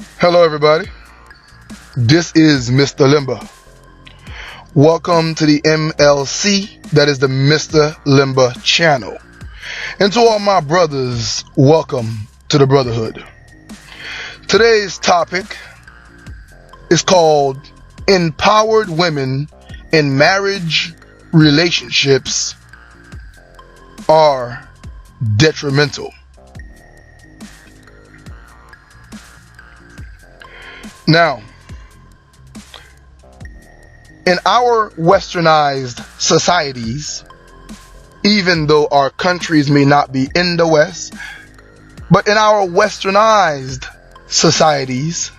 Hello everybody, this is Mr. Lemba. Welcome to the MLC, that is the Mr. Lemba channel. And to all my brothers, welcome to the Brotherhood. Today's topic is called Empowered Women in Marriage Relationships Are Detrimental. Now, in our westernized societies, even though our countries may not be in the West, but in our westernized societies,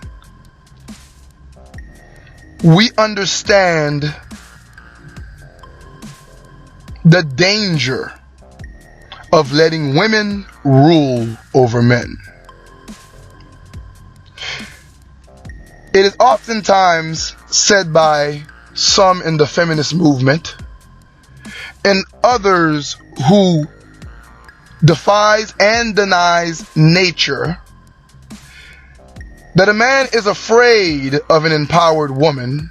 we understand the danger of letting women rule over men. It is oftentimes said by some in the feminist movement and others who defies and denies nature that a man is afraid of an empowered woman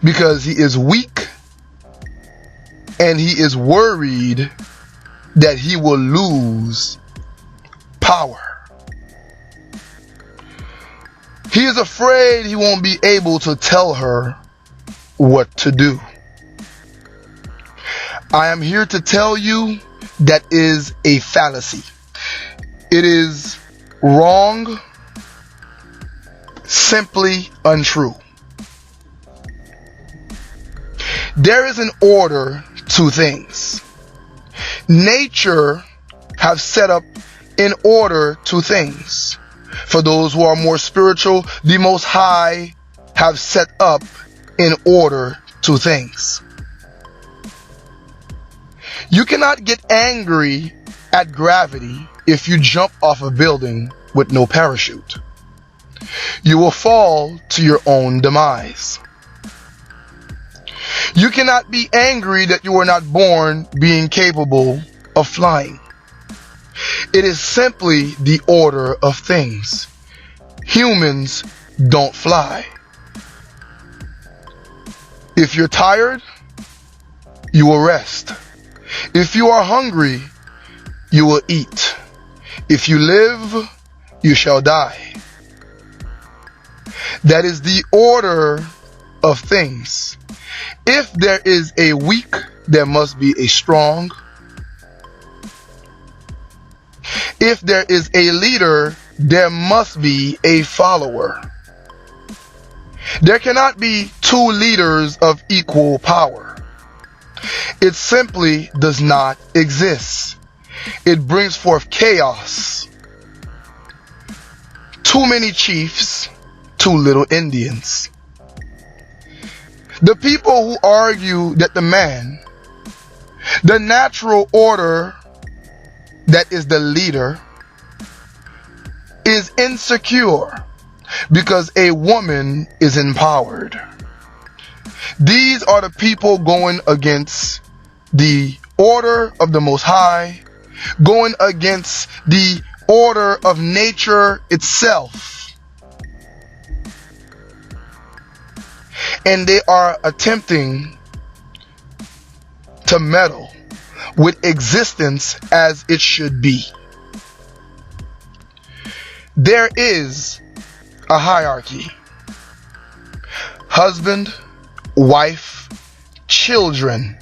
because he is weak and he is worried that he will lose power. He is afraid he won't be able to tell her what to do. I am here to tell you that is a fallacy. It is wrong, simply untrue. There is an order to things. Nature has set up an order to things. For those who are more spiritual, the Most High have set up in order to things. You cannot get angry at gravity if you jump off a building with no parachute. You will fall to your own demise. You cannot be angry that you were not born being capable of flying. It is simply the order of things. Humans don't fly. If you're tired, you will rest. If you are hungry, you will eat. If you live, you shall die. That is the order of things. If there is a weak, there must be a strong. If there is a leader, there must be a follower. There cannot be two leaders of equal power. It simply does not exist. It brings forth chaos. Too many chiefs, too little Indians. The people who argue that the man, the natural order that is the leader, is insecure because a woman is empowered. These are the people going against the order of the Most High, going against the order of nature itself. And they are attempting to meddle with existence as it should be. There is a hierarchy. Husband, wife, children.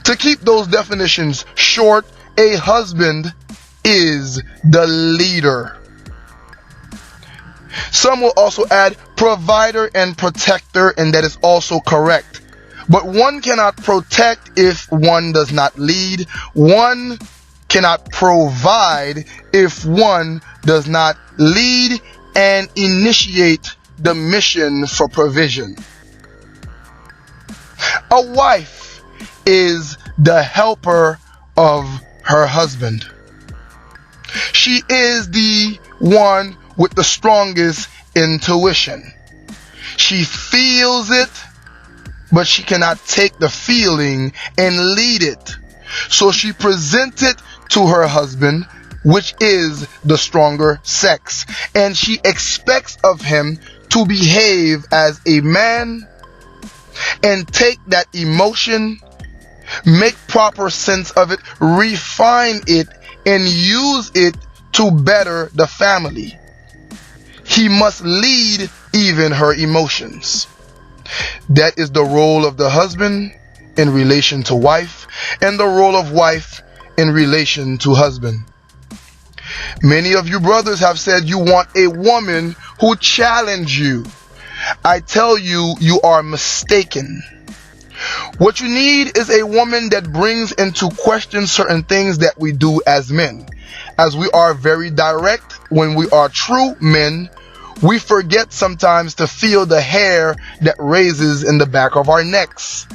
To keep those definitions short, a husband is the leader. Some will also add provider and protector, and that is also correct. But one cannot protect if one does not lead. One cannot provide if one does not lead and initiate the mission for provision. A wife is the helper of her husband. She is the one with the strongest intuition. She feels it, but she cannot take the feeling and lead it. So she presents it to her husband which is the stronger sex, and she expects of him to behave as a man and take that emotion, make proper sense of it, refine it, and use it to better the family. He must lead even her emotions. That is the role of the husband in relation to wife, and the role of wife in relation to husband. Many of you brothers have said you want a woman who challenge you. I tell you, you are mistaken. What you need is a woman that brings into question certain things that we do as men. As we are very direct, when we are true men, we forget sometimes to feel the hair that raises in the back of our necks.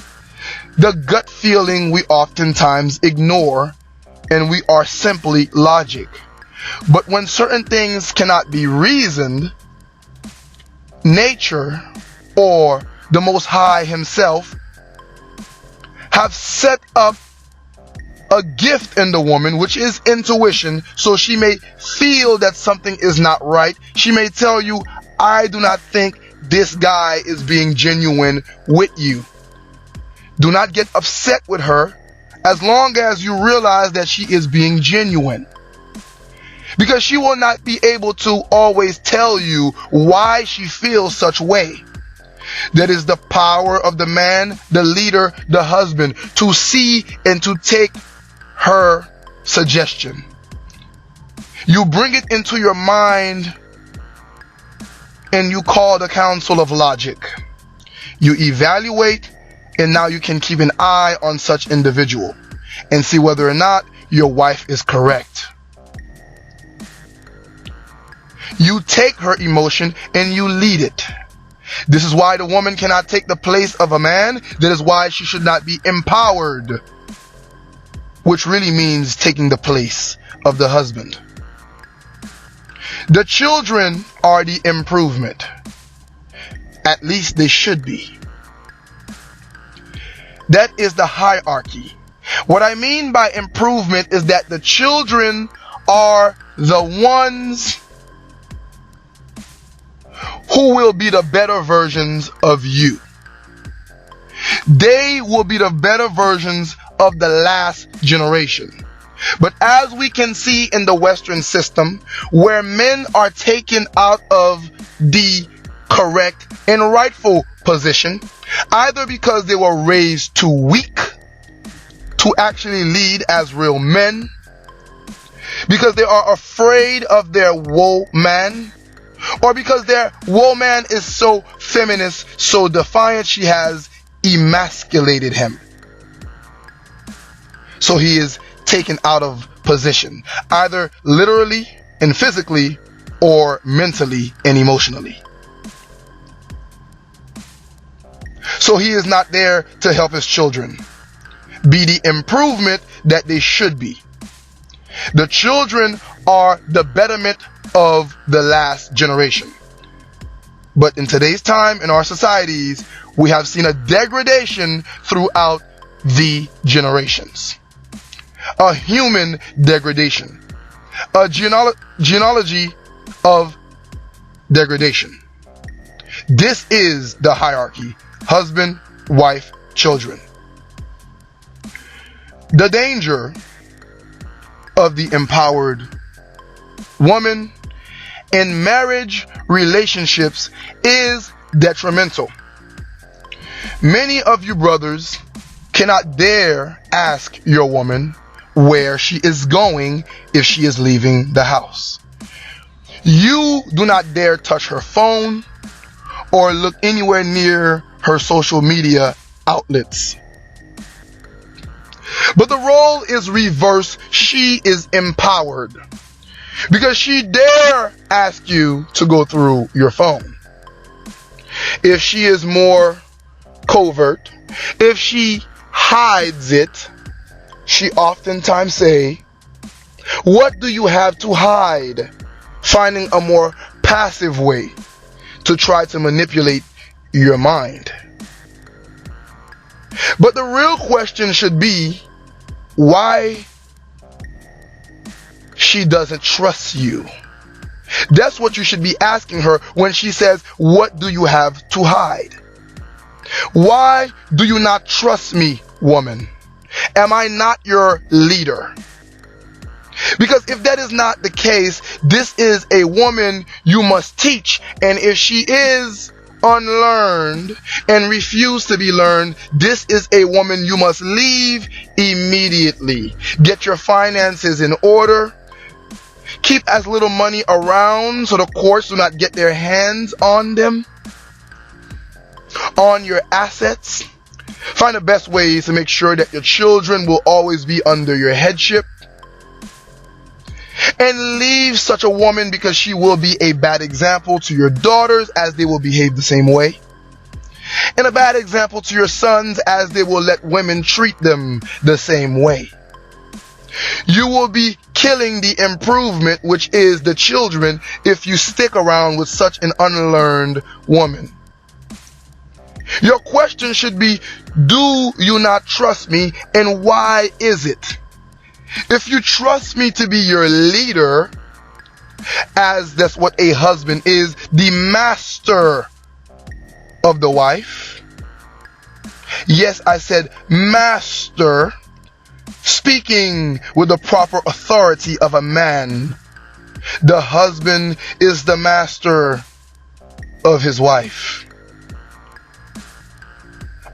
The gut feeling we oftentimes ignore, and we are simply logic. But when certain things cannot be reasoned, nature or the Most High himself have set up a gift in the woman, which is intuition, so she may feel that something is not right. She may tell you, I do not think this guy is being genuine with you. Do not get upset with her as long as you realize that she is being genuine. Because she will not be able to always tell you why she feels such way. That is the power of the man, the leader, the husband, to see and to take her suggestion. You bring it into your mind and you call the counsel of logic. You evaluate, and now you can keep an eye on such individual and see whether or not your wife is correct. You take her emotion and you lead it. This is why the woman cannot take the place of a man. That is why she should not be empowered, which really means taking the place of the husband. The children are the improvement. At least they should be. That is the hierarchy. What I mean by improvement is that the children are the ones who will be the better versions of you. They will be the better versions of the last generation. But as we can see in the Western system, where men are taken out of the correct and rightful position, either because they were raised too weak to actually lead as real men, because they are afraid of their woe man, or because their woman is so feminist, so defiant, she has emasculated him. So he is taken out of position, either literally and physically, or mentally and emotionally. So he is not there to help his children be the improvement that they should be. The children are the betterment of the last generation. But in today's time, in our societies, we have seen a degradation throughout the generations. A human degradation. A genealogy of degradation. This is the hierarchy. Husband, wife, children. The danger of the empowered woman in marriage relationships is detrimental. Many of you brothers cannot dare ask your woman where she is going if she is leaving the house. You do not dare touch her phone or look anywhere near her social media outlets. But the role is reversed. She is empowered because she dare ask you to go through your phone. If she is more covert, if she hides it, she oftentimes say, what do you have to hide? Finding a more passive way to try to manipulate your mind. But the real question should be, why she doesn't trust you? That's what you should be asking her when she says, what do you have to hide? Why do you not trust me, woman? Am I not your leader? Because if that is not the case, this is a woman you must teach. And if she is unlearned and refuse to be learned, this is a woman you must leave immediately. Get your finances in order. Keep as little money around so the courts do not get their hands on them, on your assets. Find the best ways to make sure that your children will always be under your headship. And leave such a woman, because she will be a bad example to your daughters, as they will behave the same way. And a bad example to your sons, as they will let women treat them the same way. You will be killing the improvement, which is the children, if you stick around with such an unlearned woman. Your question should be, do you not trust me, and why is it? If you trust me to be your leader, as that's what a husband is, the master of the wife. Yes, I said master, speaking with the proper authority of a man. The husband is the master of his wife.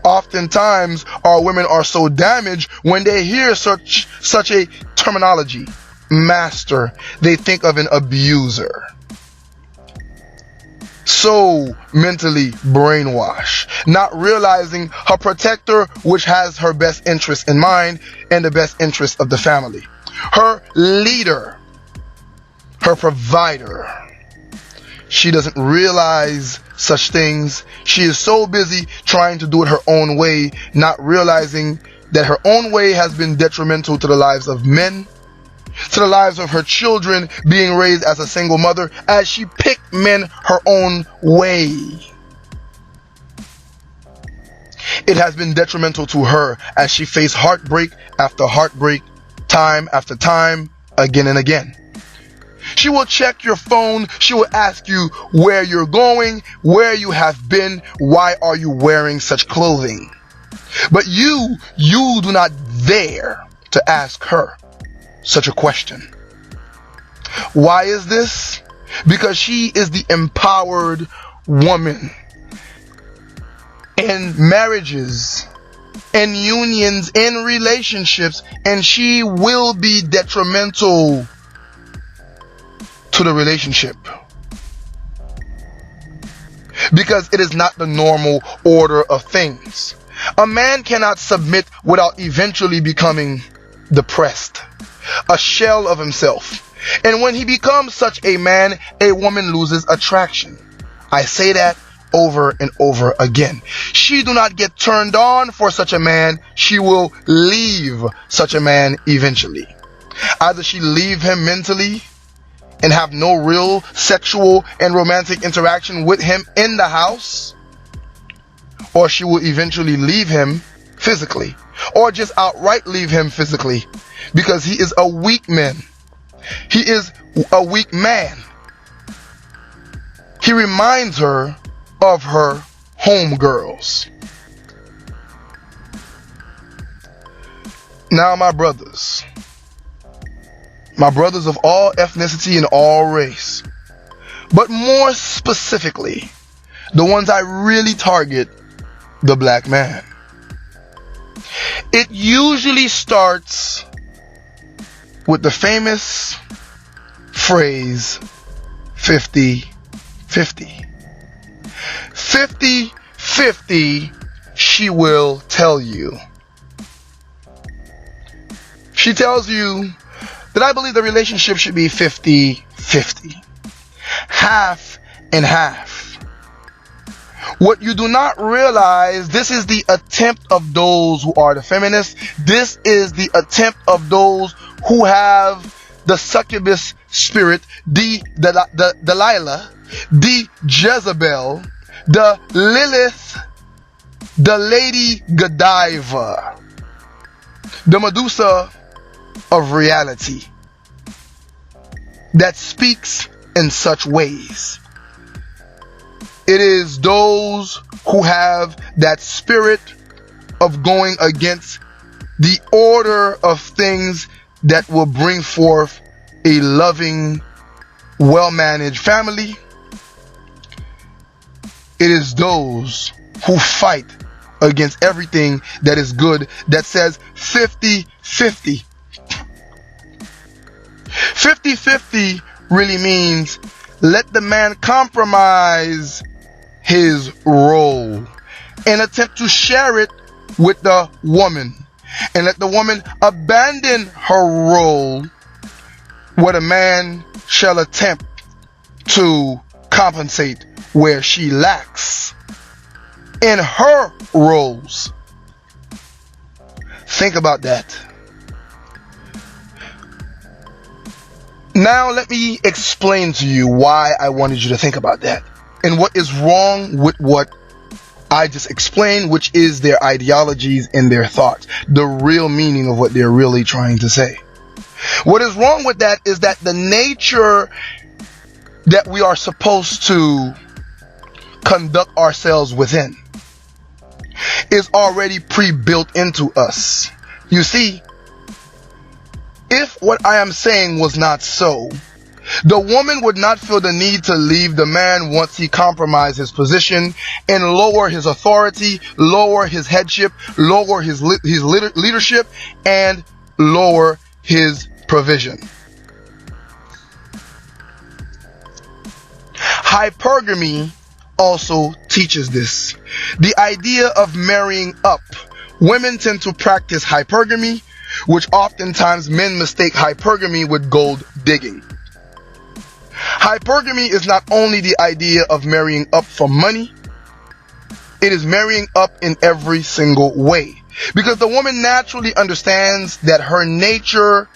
Oftentimes, our women are so damaged when they hear such a terminology, master. They think of an abuser. So mentally brainwashed, not realizing her protector, which has her best interest in mind and the best interest of the family. Her leader, her provider. She doesn't realize such things. She is so busy trying to do it her own way, not realizing that her own way has been detrimental to the lives of men, to the lives of her children being raised as a single mother, as she picked men her own way. It has been detrimental to her as she faced heartbreak after heartbreak, time after time, again and again. She will check your phone. She will ask you where you're going, where you have been, why are you wearing such clothing? But you do not dare to ask her such a question. Why is this? Because she is the empowered woman. In marriages, in unions, in relationships, and she will be detrimental to the relationship, because it is not the normal order of things. A man cannot submit without eventually becoming depressed, a shell of himself. And when he becomes such a man, a woman loses attraction. I say that over and over again. She do not get turned on for such a man. She will leave such a man eventually. Either she leave him mentally and have no real sexual and romantic interaction with him in the house, or she will eventually leave him physically, or just outright leave him physically, because he is a weak man. He is a weak man. He reminds her of her homegirls. Now, my brothers of all ethnicity and all race, but more specifically, the ones I really target, the black man. It usually starts with the famous phrase 50-50. 50-50, she will tell you. She tells you that I believe the relationship should be 50-50. Half and half. What you do not realize, this is the attempt of those who are the feminists. This is the attempt of those who have the succubus spirit, the Delilah, the Jezebel, the Lilith, the Lady Godiva, the Medusa of reality. that speaks in such ways. It is those who have that spirit of going against the order of things that will bring forth a loving, well-managed family. It is those who fight against everything that is good, that says 50-50. 50-50 really means let the man compromise his role and attempt to share it with the woman, and let the woman abandon her role, where the man shall attempt to compensate where she lacks in her roles. Think about that. Now let me explain to you why I wanted you to think about that, and what is wrong with what I just explained, which is their ideologies and their thoughts, the real meaning of what they're really trying to say. What is wrong with that is that the nature that we are supposed to conduct ourselves within is already pre-built into us. You see, if what I am saying was not so, the woman would not feel the need to leave the man once he compromised his position and lower his authority, lower his headship, lower his leadership, and lower his provision. Hypergamy also teaches this. The idea of marrying up. Women tend to practice hypergamy, which oftentimes men mistake hypergamy with gold digging. Hypergamy is not only the idea of marrying up for money, it is marrying up in every single way. Because the woman naturally understands that her nature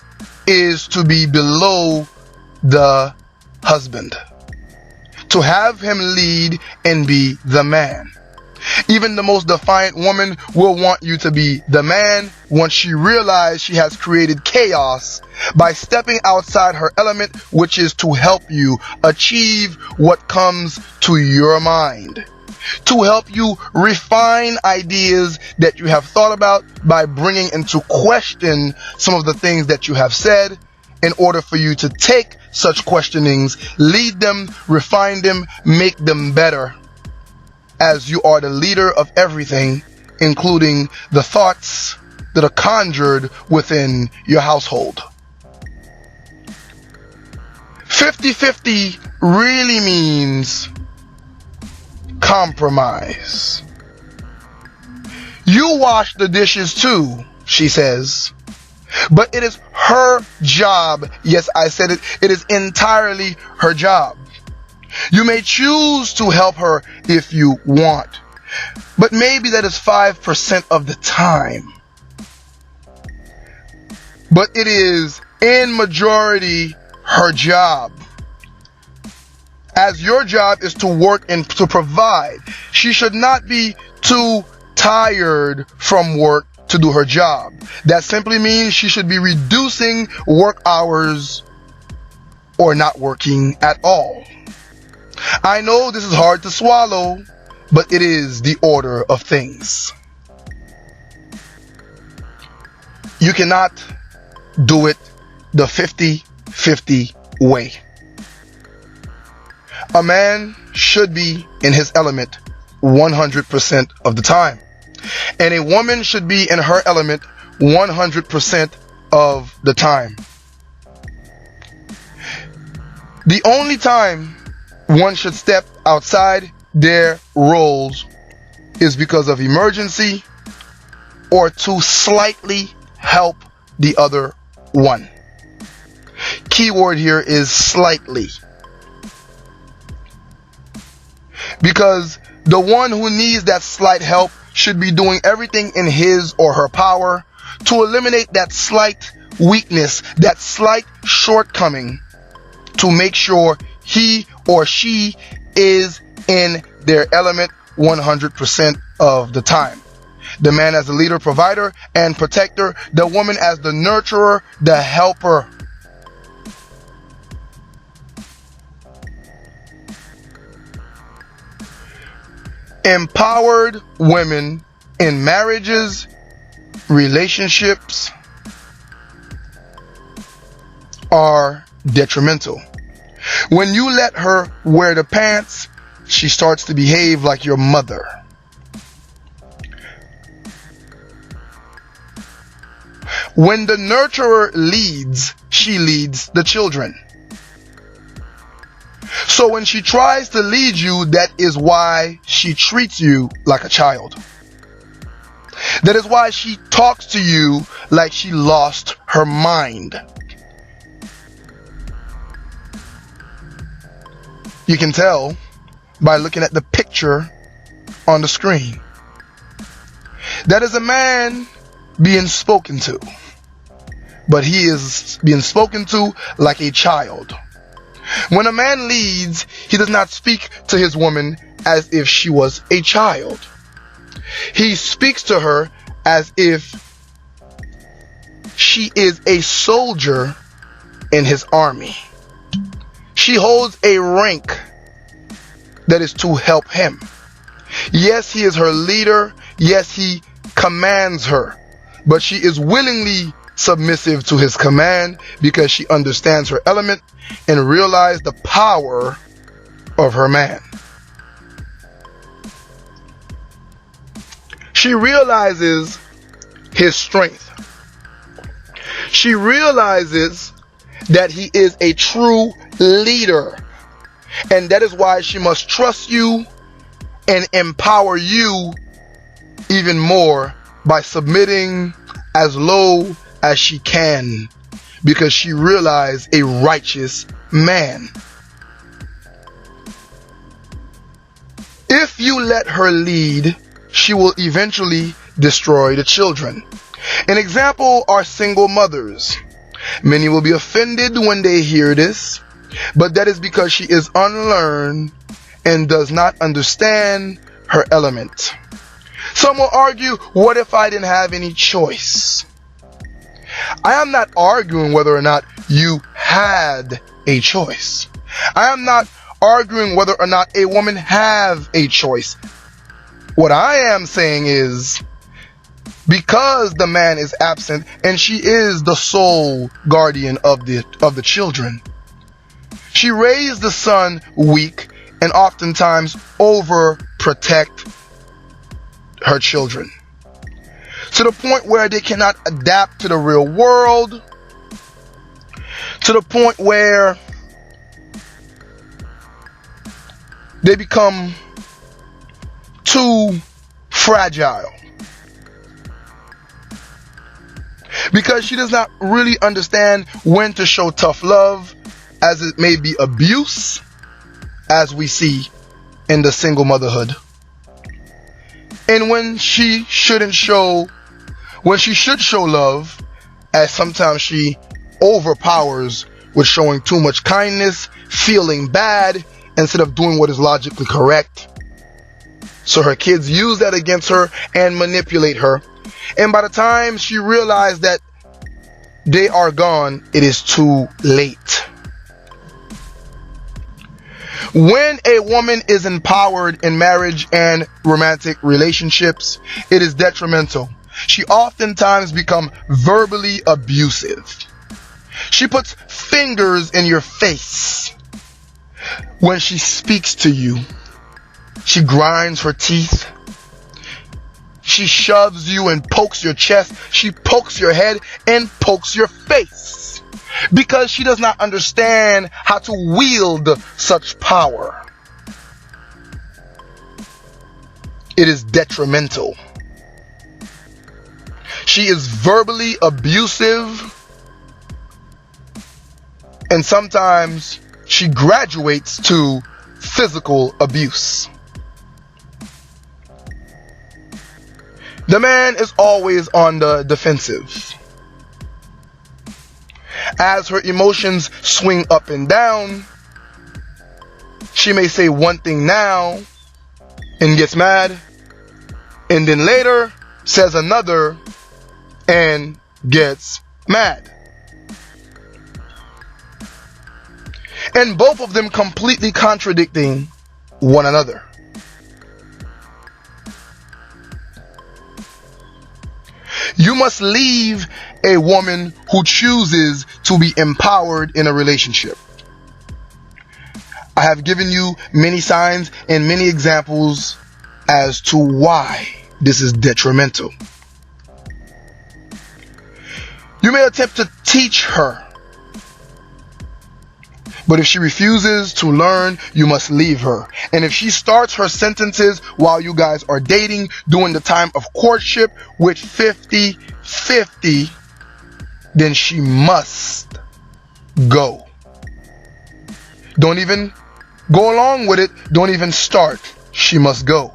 is to be below the husband, to have him lead and be the man. Even the most defiant woman will want you to be the man once she realizes she has created chaos by stepping outside her element, which is to help you achieve what comes to your mind, to help you refine ideas that you have thought about by bringing into question some of the things that you have said, in order for you to take such questionings, lead them, refine them, make them better, as you are the leader of everything, including the thoughts that are conjured within your household. 50-50 really means compromise. You wash the dishes too, she says, but it is her job. Yes, I said it. It is entirely her job. You may choose to help her if you want, but maybe that is 5% of the time. But it is in majority her job. As your job is to work and to provide, she should not be too tired from work to do her job. That simply means she should be reducing work hours or not working at all. I know this is hard to swallow, but it is the order of things. You cannot do it the 50-50 way. A man should be in his element 100% of the time, and a woman should be in her element 100% of the time. The only time one should step outside their roles is because of emergency or to slightly help the other one. Keyword here is slightly. Because the one who needs that slight help should be doing everything in his or her power to eliminate that slight weakness, that slight shortcoming, to make sure he or she is in their element 100% of the time. The man as the leader, provider, and protector. The woman as the nurturer, the helper. Empowered women in marriages, relationships are detrimental. When you let her wear the pants, she starts to behave like your mother. When the nurturer leads, she leads the children. So when she tries to lead you, that is why she treats you like a child. That is why she talks to you like she lost her mind. You can tell by looking at the picture on the screen. That is a man being spoken to, but he is being spoken to like a child. When a man leads, he does not speak to his woman as if she was a child. He speaks to her as if she is a soldier in his army. She holds a rank that is to help him. Yes, he is her leader. Yes, he commands her. But she is willingly submissive to his command because she understands her element and realizes the power of her man. She realizes his strength. She realizes that he is a true leader. And that is why she must trust you and empower you even more by submitting as low as she can, because she realized a righteous man. If you let her lead, she will eventually destroy the children. An example are single mothers. Many will be offended when they hear this, but that is because she is unlearned and does not understand her element. Some will argue, what if I didn't have any choice? I am not arguing whether or not you had a choice. I am not arguing whether or not a woman have a choice. What I am saying is, because the man is absent and she is the sole guardian of the children, she raised the son weak and oftentimes overprotect her children to the point where they cannot adapt to the real world, to the point where they become too fragile. Because she does not really understand when to show tough love, as it may be abuse, as we see in the single motherhood. And when she should show love, as sometimes she overpowers with showing too much kindness, feeling bad, instead of doing what is logically correct. So her kids use that against her and manipulate her. And by the time she realizes that they are gone, it is too late. When a woman is empowered in marriage and romantic relationships, it is detrimental. She oftentimes becomes verbally abusive. She puts fingers in your face when she speaks to you. She grinds her teeth. She shoves you and pokes your chest. She pokes your head and pokes your face, because she does not understand how to wield such power. It is detrimental. She is verbally abusive, and sometimes she graduates to physical abuse. The man is always on the defensive. As her emotions swing up and down, she may say one thing now and gets mad, and then later says another and gets mad. And both of them completely contradicting one another. You must leave a woman who chooses to be empowered in a relationship. I have given you many signs and many examples as to why this is detrimental. You may attempt to teach her, but if she refuses to learn, you must leave her. And if she starts her sentences while you guys are dating during the time of courtship with 50-50, then she must go. Don't even go along with it. Don't even start. She must go.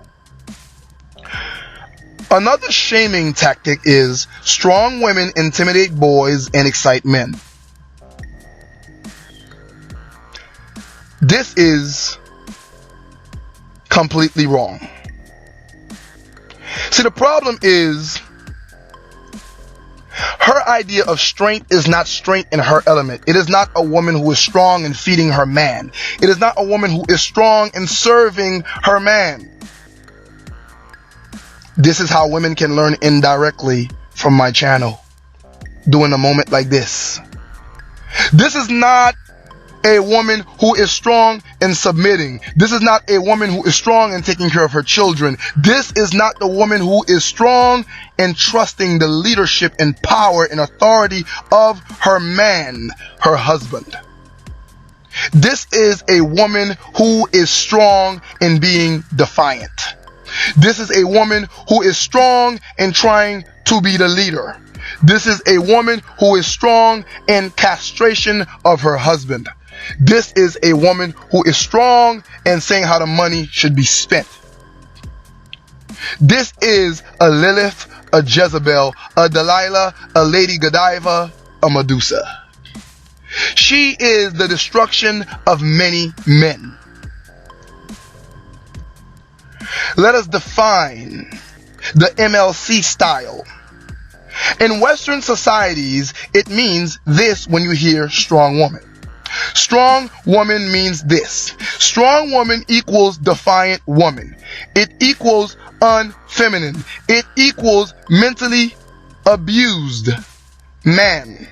Another shaming tactic is strong women intimidate boys and excite men. This is completely wrong. See, the problem is her idea of strength is not strength in her element. It is not a woman who is strong in feeding her man. It is not a woman who is strong in serving her man. This is how women can learn indirectly from my channel, doing a moment like this. This is not a woman who is strong in submitting. This is not a woman who is strong in taking care of her children. This is not the woman who is strong in trusting the leadership and power and authority of her man, her husband. This is a woman who is strong in being defiant. This is a woman who is strong in trying to be the leader. This is a woman who is strong in castration of her husband. This is a woman who is strong in saying how the money should be spent. This is a Lilith, a Jezebel, a Delilah, a Lady Godiva, a Medusa. She is the destruction of many men. Let us define the MLC style. In Western societies, it means this when you hear strong woman. Strong woman means this. Strong woman equals defiant woman. It equals unfeminine. It equals mentally abused man,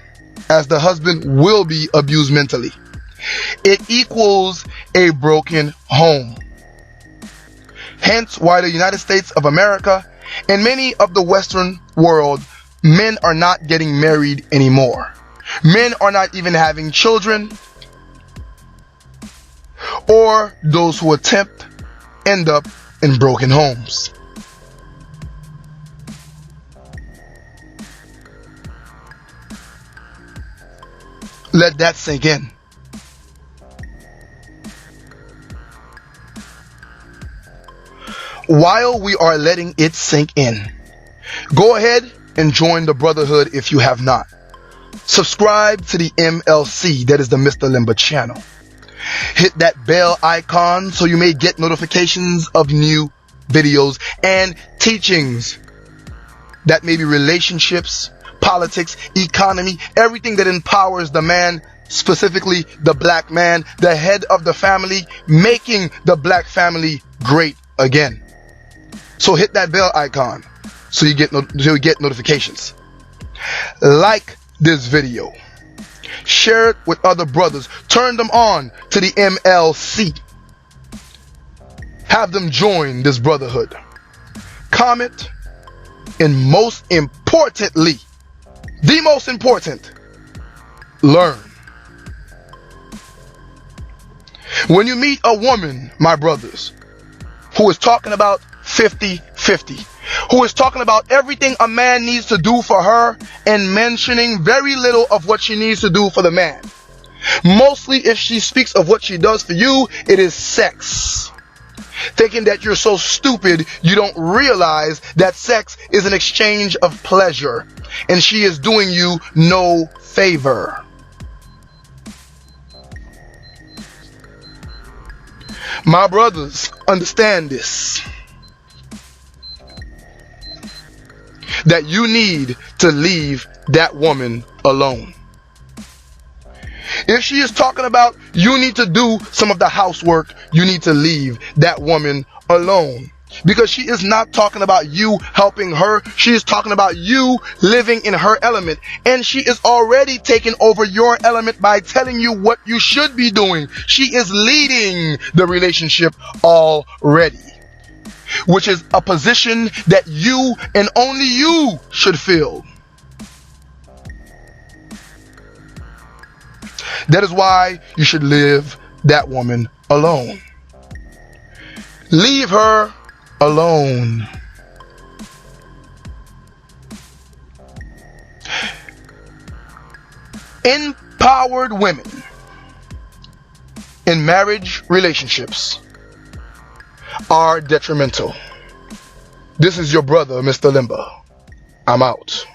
as the husband will be abused mentally. It equals a broken home. Hence why the United States of America and many of the Western world, men are not getting married anymore. Men are not even having children, or those who attempt end up in broken homes. Let that sink in. While we are letting it sink in, go ahead and join the Brotherhood if you have not. Subscribe to the MLC, that is the Mr. Lemba channel. Hit that bell icon so you may get notifications of new videos and teachings that may be relationships, politics, economy, everything that empowers the man, specifically the black man, the head of the family, making the black family great again. So hit that bell icon so you get notifications. Like this video. Share it with other brothers. Turn them on to the MLC. Have them join this brotherhood. Comment. And most importantly, the most important, learn. When you meet a woman, my brothers, who is talking about 50-50, who is talking about everything a man needs to do for her and mentioning very little of what she needs to do for the man. Mostly if she speaks of what she does for you, it is sex. Thinking that you're so stupid you don't realize that sex is an exchange of pleasure and she is doing you no favor. My brothers, understand this. That you need to leave that woman alone. If she is talking about you need to do some of the housework, you need to leave that woman alone. Because she is not talking about you helping her. She is talking about you living in her element. And she is already taking over your element by telling you what you should be doing. She is leading the relationship already, which is a position that you and only you should fill. That is why you should leave that woman alone. Leave her alone. Empowered women in marriage relationships are detrimental. This is your brother, Mr. Lemba. I'm out.